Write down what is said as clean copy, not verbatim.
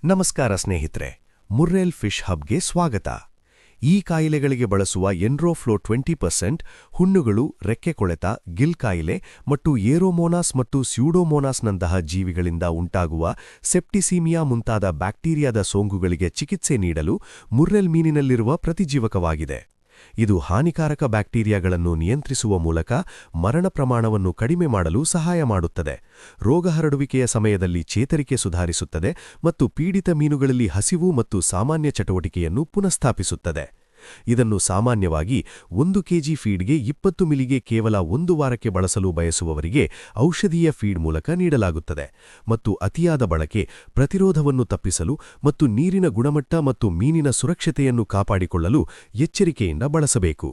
ನಮಸ್ಕಾರ ಸ್ನೇಹಿತರೆ, murrel fish ಹಬ್ಗೆ ಸ್ವಾಗತ. ಈ ಕಾಯಿಲೆಗಳಿಗೆ ಬಳಸುವ ಎನ್ರೋಫ್ಲೋ 20% ಹುಣ್ಣುಗಳು, ರೆಕ್ಕೆ ಕೊಳೆತ, ಗಿಲ್ ಕಾಯಿಲೆ ಮತ್ತು ಏರೋಮೋನಾಸ್ ಮತ್ತು ಸ್ಯೂಡೋಮೋನಾಸ್ನಂತಹ ಜೀವಿಗಳಿಂದ ಉಂಟಾಗುವ ಸೆಪ್ಟಿಸೀಮಿಯಾ ಮುಂತಾದ ಬ್ಯಾಕ್ಟೀರಿಯಾದ ಸೋಂಕುಗಳಿಗೆ ಚಿಕಿತ್ಸೆ ನೀಡಲು ಮುರ್ರೆಲ್ ಮೀನಿನಲ್ಲಿರುವ ಪ್ರತಿಜೀವಕವಾಗಿದೆ. ಇದು ಹಾನಿಕಾರಕ ಬ್ಯಾಕ್ಟೀರಿಯಾಗಳನ್ನು ನಿಯಂತ್ರಿಸುವ ಮೂಲಕ ಮರಣ ಪ್ರಮಾಣವನ್ನು ಕಡಿಮೆ ಮಾಡಲು ಸಹಾಯ ಮಾಡುತ್ತದೆ, ರೋಗ ಹರಡುವಿಕೆಯ ಸಮಯದಲ್ಲಿ ಚೇತರಿಕೆ ಸುಧಾರಿಸುತ್ತದೆ ಮತ್ತು ಪೀಡಿತ ಮೀನುಗಳಲ್ಲಿ ಹಸಿವು ಮತ್ತು ಸಾಮಾನ್ಯ ಚಟುವಟಿಕೆಯನ್ನು ಪುನಃಸ್ಥಾಪಿಸುತ್ತದೆ. ಇದನ್ನು ಸಾಮಾನ್ಯವಾಗಿ 1 ಕೆಜಿ ಫೀಡ್ಗೆ 20 ಮಿಲಿಗೆ ಕೇವಲ 1 ವಾರಕ್ಕೆ ಬಳಸಲು ಬಯಸುವವರಿಗೆ ಔಷಧೀಯ ಫೀಡ್ ಮೂಲಕ ನೀಡಲಾಗುತ್ತದೆ ಮತ್ತು ಅತಿಯಾದ ಬಳಕೆ ಪ್ರತಿರೋಧವನ್ನು ತಪ್ಪಿಸಲು ಮತ್ತು ನೀರಿನ ಗುಣಮಟ್ಟ ಮತ್ತು ಮೀನಿನ ಸುರಕ್ಷತೆಯನ್ನು ಕಾಪಾಡಿಕೊಳ್ಳಲು ಎಚ್ಚರಿಕೆಯಿಂದ ಬಳಸಬೇಕು.